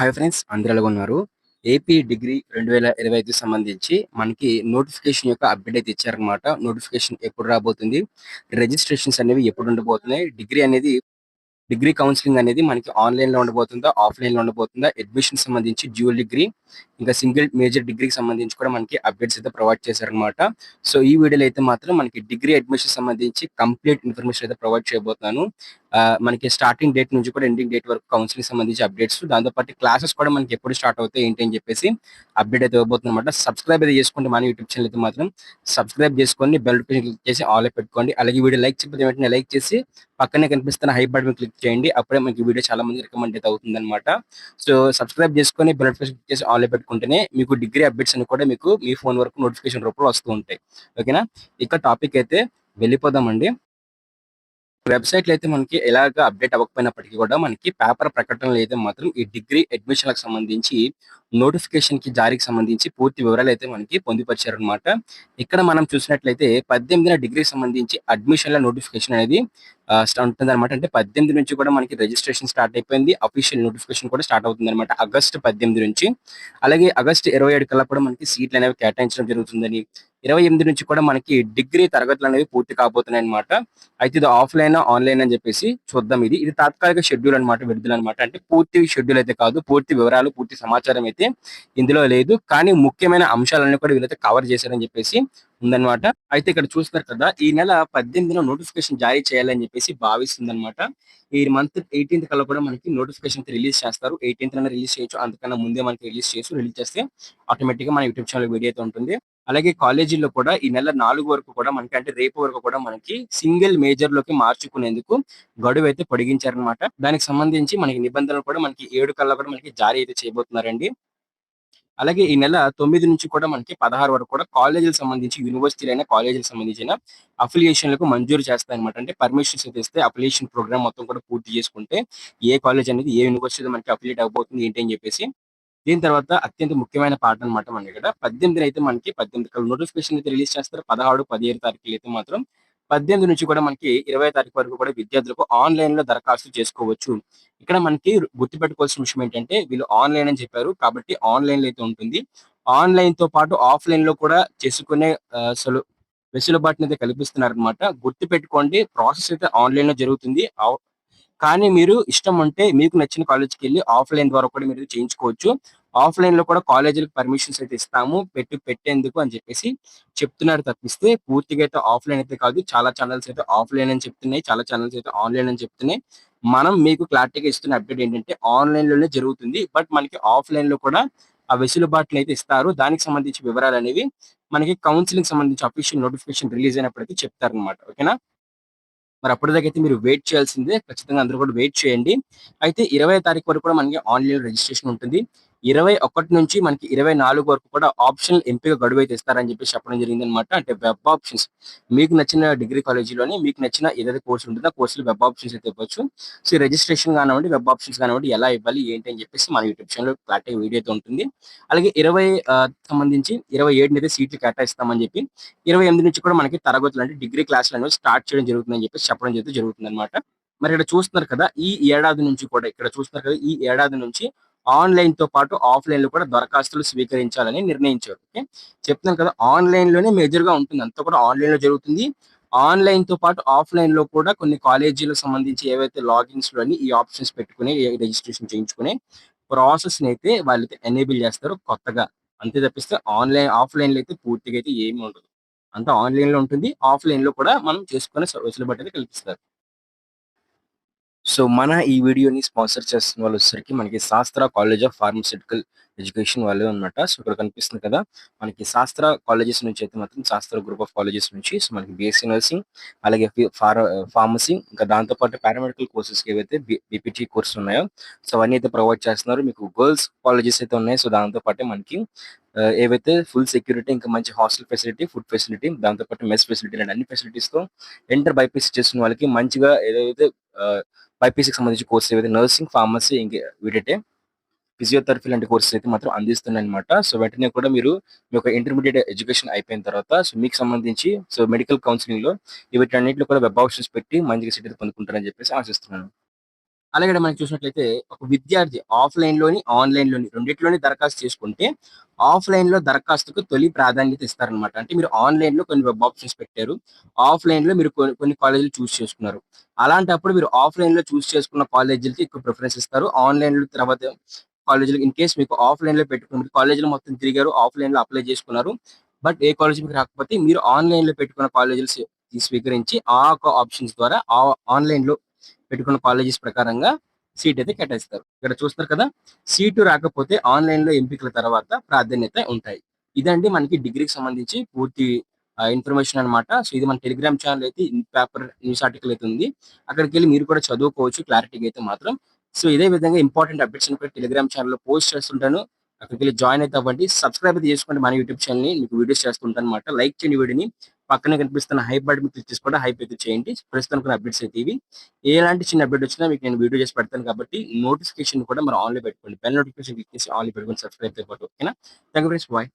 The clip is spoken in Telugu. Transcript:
హాయ్ ఫ్రెండ్స్, అందరూ ఎలాగ ఉన్నారు? ఏపీ డిగ్రీ 2025 సంబంధించి మనకి నోటిఫికేషన్ యొక్క అప్డేట్ అయితే ఇచ్చారనమాట. నోటిఫికేషన్ ఎప్పుడు రాబోతుంది? రిజిస్ట్రేషన్స్ అనేవి ఎప్పుడు ఉండబోతున్నాయి? డిగ్రీ కౌన్సిలింగ్ అనేది మనకి ఆన్‌లైన్‌లో ఉండబోతుందా? ఆఫ్‌లైన్‌లో ఉండబోతుందా? అడ్మిషన్ సంబంధించి డ్యూయల్ డిగ్రీ, ఇంకా సింగిల్ మేజర్ డిగ్రీకి సంబంధించి కూడా మనకి అప్డేట్స్ అయితే ప్రొవైడ్ చేశారనమాట. సో, ఈ వీడియోలో అయితే మాత్రం మనకి డిగ్రీ అడ్మిషన్ సంబంధించి కంప్లీట్ ఇన్ఫర్మేషన్ అయితే ప్రొవైడ్ చేయబోతున్నాను. మనకి స్టార్టింగ్ డేట్ నుంచి కూడా ఎండింగ్ డేట్ వరకు కౌన్సిలింగ్ సంబంధించి అప్డేట్స్, దాంతో పాటు క్లాసెస్ కూడా మనకి ఎప్పుడు స్టార్ట్ అవుతాయి ఏంటి అని చెప్పేసి అప్డేట్ అయితే ఇవ్వబోతుందన్నమాట. సబ్స్క్రైబ్ అయితే చేసుకోండి మన యూట్యూబ్ ఛానల్ అయితే మాత్రం. సబ్స్క్రైబ్ చేసుకొని బెల్ నోటిఫికేషన్ క్లిక్ చేసి ఆల్ పెట్టుకోండి. అలాగే వీడియో లైక్ చేయకపోతే వెంటనే లైక్ చేసి పక్కనే కనిపిస్తున్న హై బటన్ క్లిక్ చేయండి. అప్పుడే మనకి వీడియో చాలా మంది రికమెండ్ అయితే అవుతుందన్నమాట. సో, సబ్స్క్రైబ్ చేసుకొని బెల్ నోటిఫికేషన్ క్లిక్ చేసి ఆల్ పెట్టుకుంటేనే మీకు డిగ్రీ అప్డేట్స్ అన్ని కూడా మీకు మీ ఫోన్ వరకు నోటిఫికేషన్ రూపంలో వస్తూ ఉంటాయి. ఓకేనా? ఇక టాపిక్ అయితే వెళ్ళిపోదామండి. వెబ్‌సైట్‌లో అయితే మనకి ఎలాగా అప్డేట్ అవ్వకపోయినప్పటికీ కూడా మనకి పేపర్ ప్రకటనలో అయితే మాత్రం ఈ డిగ్రీ అడ్మిషన్‌లకు సంబంధించి నోటిఫికేషన్‌కి జారీకి సంబంధించి పూర్తి వివరాలైతే మనకి పొందుపరిచారనమాట. ఇక్కడ మనం చూసినట్లయితే 18న డిగ్రీకి సంబంధించి అడ్మిషన్‌ల నోటిఫికేషన్ అనేది ఉంటుందనమాట. అంటే 18 నుంచి కూడా మనకి రిజిస్ట్రేషన్ స్టార్ట్ అయిపోయింది. అఫీషియల్ నోటిఫికేషన్ కూడా స్టార్ట్ అవుతుందనమాట. ఆగస్టు 18 నుంచి. అలాగే ఆగస్టు 27 కల్లా కూడా మనకి సీట్లనేవి కేటాయించడం జరుగుతుందని, 28 నుంచి కూడా మనకి డిగ్రీ తరగతులనేవి పూర్తి కాబోతున్నాయన్నమాట. అయితే ఇది ఆఫ్‌లైనా, ఆన్‌లైన్ అని చెప్పేసి చూద్దాం ఇది. ఇది తాత్కాలిక షెడ్యూల్ అన్నమాట. విడుదలన్నమాట. అంటే పూర్తి షెడ్యూల్ అయితే కాదు. పూర్తి వివరాలు, పూర్తి సమాచారం అయితే ఇందులో లేదు. కానీ ముఖ్యమైన అంశాలన్నీ కూడా వీళ్ళైతే కవర్ చేశారని చెప్పేసి ఉందన్నమాట. అయితే ఇక్కడ చూస్తున్నారు కదా! ఈ నెల 18న నోటిఫికేషన్ జారీ చేయాలని చెప్పేసి భావిస్తుందన్నమాట. ఈ మంత్ 18థ్ కల్లా కూడా మనకి నోటిఫికేషన్ అయితే రిలీజ్ చేస్తారు. 18థ్ రిలీజ్ చేయొచ్చు. అంతకన్నా ముందే మనకి రిలీజ్ చేయొచ్చు. రిలీజ్ చేస్తే ఆటోమేటిక్‌గా మన యూట్యూబ్ ఛానెల్ వీడియో అయితే ఉంటుంది. అలాగే కాలేజీల్లో కూడా ఈ నెల 4 వరకు కూడా మనకి, అంటే రేపు వరకు కూడా మనకి సింగిల్ మేజర్‌లోకి మార్చుకునేందుకు గడువైతే పొడిగించారనమాట. దానికి సంబంధించి మనకి నిబంధనలు కూడా మనకి 7 కల్లా కూడా మనకి జారీ అయితే చేయబోతున్నారండి. అలాగే ఈ నెల 9 నుంచి కూడా మనకి 16 వరకు కూడా కాలేజీలకు సంబంధించి, యూనివర్సిటీలైన కాలేజీలకు సంబంధించిన అఫిలియేషన్‌లకు మంజూరు చేస్తాయన్నమాట. అంటే పర్మిషన్స్ అయితే ఇస్తే అఫిలియేషన్ ప్రోగ్రామ్ మొత్తం కూడా పూర్తి చేసుకుంటే ఏ కాలేజ్ అనేది ఏ యూనివర్సిటీలో మనకి అఫిలియేట్ అవ్వబోతుంది ఏంటి అని చెప్పేసి. దీని తర్వాత అత్యంత ముఖ్యమైన పార్ట్ అన్నమాట మనకి ఇక్కడ. 18 అయితే మనకి 18 కల్లా నోటిఫికేషన్ అయితే రిలీజ్ చేస్తారు. 16, 17 తారీఖులు అయితే మాత్రం 18 నుంచి కూడా మనకి 20 తారీఖు వరకు కూడా విద్యార్థులకు ఆన్‌లైన్‌లో దరఖాస్తు చేసుకోవచ్చు. ఇక్కడ మనకి గుర్తుపెట్టుకోవాల్సిన విషయం ఏంటంటే, వీళ్ళు ఆన్‌లైన్ అని చెప్పారు. కాబట్టి ఆన్‌లైన్‌లో అయితే ఉంటుంది. ఆన్‌లైన్‌తో పాటు ఆఫ్‌లైన్‌లో కూడా చేసుకునే వెసులుబాటునైతే కల్పిస్తున్నారన్నమాట. గుర్తుపెట్టుకోండి, ప్రాసెస్ అయితే ఆన్‌లైన్‌లో జరుగుతుంది. కానీ మీరు ఇష్టం ఉంటే మీకు నచ్చిన కాలేజ్‌కెళ్ళి ఆఫ్‌లైన్ ద్వారా కూడా మీరు చేయించుకోవచ్చు. ఆఫ్‌లైన్‌లో కూడా కాలేజీ‌లకి పర్మిషన్స్ అయితే ఇస్తాము. పెట్టేందుకు అని చెప్పేసి చెప్తున్నారు తప్పిస్తే, పూర్తిగా అయితే ఆఫ్‌లైన్ అయితే కాదు. చాలా ఛానెల్స్ అయితే ఆఫ్‌లైన్ అని చెప్తున్నాయి. చాలా ఛానెల్స్ అయితే ఆన్‌లైన్ అని చెప్తున్నాయి. మనం మీకు క్లారిటీగా ఇస్తున్న అప్డేట్ ఏంటంటే ఆన్‌లైన్‌లోనే జరుగుతుంది. బట్ మనకి ఆఫ్‌లైన్‌లో కూడా ఆ వెసులుబాటునైతే ఇస్తారు. దానికి సంబంధించి వివరాలనేవి మనకి కౌన్సెలింగ్‌కి సంబంధించి అఫీషియల్ నోటిఫికేషన్ రిలీజ్ అయినప్పుడైతే చెప్తారనమాట. ఓకేనా? మరి అప్పటిదాకైతే మీరు వెయిట్ చేయాల్సిందే. ఖచ్చితంగా అందరూ కూడా వెయిట్ చేయండి. అయితే 20 తారీఖు వరకు కూడా మనకి ఆన్‌లైన్ రిజిస్ట్రేషన్ ఉంటుంది. 21 నుంచి మనకి 24 వరకు కూడా ఆప్షనల్ ఎంపిక గడువైతే ఇస్తారని చెప్పేసి చెప్పడం జరిగిందనమాట. అంటే వెబ్ ఆప్షన్స్, మీకు నచ్చిన డిగ్రీ కాలేజీలోని మీకు నచ్చిన ఏదైతే కోర్స్ ఉంటుందో ఆ కోర్స్‌లో వెబ్ ఆప్షన్స్ అయితే ఇవ్వచ్చు. సో, ఈ రిజిస్ట్రేషన్ కానివ్వండి, వెబ్ ఆప్షన్స్ కానివ్వండి, ఎలా ఇవ్వాలి ఏంటి అని చెప్పేసి మన యూట్యూబ్ ఛానెల్‌లో క్లారిటీగా వీడియో అయితే ఉంటుంది. అలాగే 20 సంబంధించి 27 అయితే సీట్లు కేటాయిస్తామని చెప్పి, 28 నుంచి కూడా మనకి తరగతులు, అంటే డిగ్రీ క్లాసులనేవి స్టార్ట్ చేయడం జరుగుతుందని చెప్పేసి చెప్పడం అయితే జరుగుతుందన్నమాట. మరి ఇక్కడ చూస్తున్నారు కదా! ఈ ఏడాది నుంచి కూడా, ఇక్కడ చూస్తున్నారు కదా! ఈ ఏడాది నుంచి ఆన్‌లైన్‌తో పాటు ఆఫ్‌లైన్‌లో కూడా దరఖాస్తులు స్వీకరించాలని నిర్ణయించారు. ఓకే. చెప్తున్నాను కదా! ఆన్‌లైన్‌లోనే మేజర్‌గా ఉంటుంది. అంతా కూడా ఆన్‌లైన్‌లో జరుగుతుంది. ఆన్‌లైన్‌తో పాటు ఆఫ్‌లైన్‌లో కూడా కొన్ని కాలేజీలకు సంబంధించి ఏవైతే లాగిన్స్‌లోని ఈ ఆప్షన్స్ పెట్టుకొని రిజిస్ట్రేషన్ చేయించుకునే ప్రాసెస్‌నైతే వాళ్ళైతే ఎనేబుల్ చేస్తారు కొత్తగా. అంతే తప్పిస్తే ఆఫ్‌లైన్‌లో అయితే పూర్తిగా అయితే ఏమి ఉండదు. అంతా ఆన్‌లైన్‌లో ఉంటుంది. ఆఫ్‌లైన్‌లో కూడా మనం చేసుకునే వెసులుబాటు అయితే కల్పిస్తారు. సో, మన ఈ వీడియోని స్పాన్సర్ చేస్తున్న వాళ్ళొచ్చేసరికి మనకి శాస్త్ర కాలేజ్ ఆఫ్ ఫార్మాస్యూటికల్ ఎడ్యుకేషన్ వాళ్ళే అన్నమాట. సో, ఇక్కడ కనిపిస్తుంది కదా! మనకి శాస్త్ర కాలేజెస్ నుంచి అయితే మాత్రం శాస్త్ర గ్రూప్ ఆఫ్ కాలేజెస్ నుంచి, సో, మనకి బీఎస్సీ నర్సింగ్, అలాగే ఫార్మసీ, ఇంకా దాంతో పాటు పారామెడికల్ కోర్సెస్‌కి ఏవైతే బీపీటీ కోర్సులు ఉన్నాయో, సో, అవన్నీ అయితే ప్రొవైడ్ చేస్తున్నారు. మీకు గర్ల్స్ కాలేజెస్ అయితే ఉన్నాయి. సో, దాంతో పాటే మనకి ఏవైతే ఫుల్ సెక్యూరిటీ, ఇంకా మంచి హాస్టల్ ఫెసిలిటీ, ఫుడ్ ఫెసిలిటీ, దాంతో పాటు మెస్ ఫెసిలిటీ ఇలాంటి అన్ని ఫెసిలిటీస్‌తో ఇంటర్ బైపీసీ చేస్తున్న వాళ్ళకి మంచిగా ఏదైతే ఆహ్, బైపీసీకి సంబంధించిన కోర్సెస్ ఏవైతే నర్సింగ్, ఫార్మసీ, వీటంటే ఫిజియోథెరపీ లాంటి కోర్సెస్ అయితే మాత్రం అందిస్తున్నాయన్నమాట. సో, వెంటనే కూడా మీరు మీ యొక్క ఇంటర్మీడియేట్ ఎడ్యుకేషన్ అయిపోయిన తర్వాత, సో, మీకు సంబంధించి మెడికల్ కౌన్సెలింగ్‌లో వీటన్నిటిలో కూడా వెబ్ ఆప్షన్స్ పెట్టి మంచిగా సీట్ అయితే పొందుకుంటారని చెప్పేసి ఆశిస్తున్నాను. అలాగే ఇక్కడ మనకి చూసినట్లయితే ఒక విద్యార్థి ఆఫ్‌లైన్‌లోని, ఆన్‌లైన్‌లోని రెండిట్లోని దరఖాస్తు చేసుకుంటే, ఆఫ్‌లైన్‌లో దరఖాస్తుకు తొలి ప్రాధాన్యత ఇస్తారనమాట. అంటే మీరు ఆన్‌లైన్‌లో కొన్ని వెబ్ ఆప్షన్స్ పెట్టారు. ఆఫ్‌లైన్‌లో మీరు కొన్ని కాలేజీలు చూజ్ చేసుకున్నారు. అలాంటప్పుడు మీరు ఆఫ్‌లైన్‌లో చూజ్ చేసుకున్న కాలేజీలకి ఎక్కువ ప్రిఫరెన్స్ ఇస్తారు. ఆన్‌లైన్‌లో తర్వాత కాలేజీలు ఇన్ కేస్ మీకు ఆఫ్‌లైన్‌లో పెట్టుకుని కాలేజీలు మొత్తం తిరిగారు. ఆఫ్‌లైన్‌లో అప్లై చేసుకున్నారు. బట్ ఏ కాలేజీ మీకు రాకపోతే మీరు ఆన్‌లైన్‌లో పెట్టుకున్న కాలేజీలు స్వీకరించి ఆ యొక్క ఆప్షన్స్ ద్వారా ఆన్‌లైన్‌లో పెట్టుకున్న కాలేజెస్ ప్రకారంగా సీట్ అయితే కేటాయిస్తారు. ఇక్కడ చూస్తున్నారు కదా! సీటు రాకపోతే ఆన్‌లైన్‌లో ఎంపికల తర్వాత ప్రాధాన్యత ఉంటాయి. ఇదండి మనకి డిగ్రీకి సంబంధించి పూర్తి ఇన్ఫర్మేషన్ అన్నమాట. సో, ఇది మన టెలిగ్రామ్ ఛానెల్ అయితే పేపర్ న్యూస్ ఆర్టికల్ అయితే ఉంది. అక్కడికెళ్ళి మీరు కూడా చదువుకోవచ్చు క్లారిటీగా అయితే మాత్రం. సో, ఇదే విధంగా ఇంపార్టెంట్ అప్డేట్స్ కూడా టెలిగ్రామ్ ఛానెల్‌లో పోస్ట్ చేస్తుంటాను. అక్కడికెళ్ళి జాయిన్ అయితే అవ్వండి. సబ్స్క్రైబ్ అయితే చేసుకోండి మన యూట్యూబ్ ఛానెల్‌ని. మీకు వీడియోస్ చేస్తుంటానన్నమాట. లైక్ చేయండి వీడియోని. పక్కనే కనిపిస్తున్న హైప్ బటన్ మీద క్లిక్ చేసి కూడా హైప్ అయితే చేయండి. ప్రస్తుతానికి ఉన్న అప్డేట్స్ అయితే ఇవి. ఎలాంటి చిన్న అప్డేట్ వచ్చినా మీకు నేను వీడియో చేసి పెడతాను కాబట్టి నోటిఫికేషన్ కూడా మరి ఆన్‌లో పెట్టుకోండి. బెల్ నోటిఫికేషన్ క్లిక్ చేసి ఆన్‌లో పెట్టుకొని సబ్స్క్రైబ్ అయిపోండి. ఓకేనా? Thank you friends. బాయ్.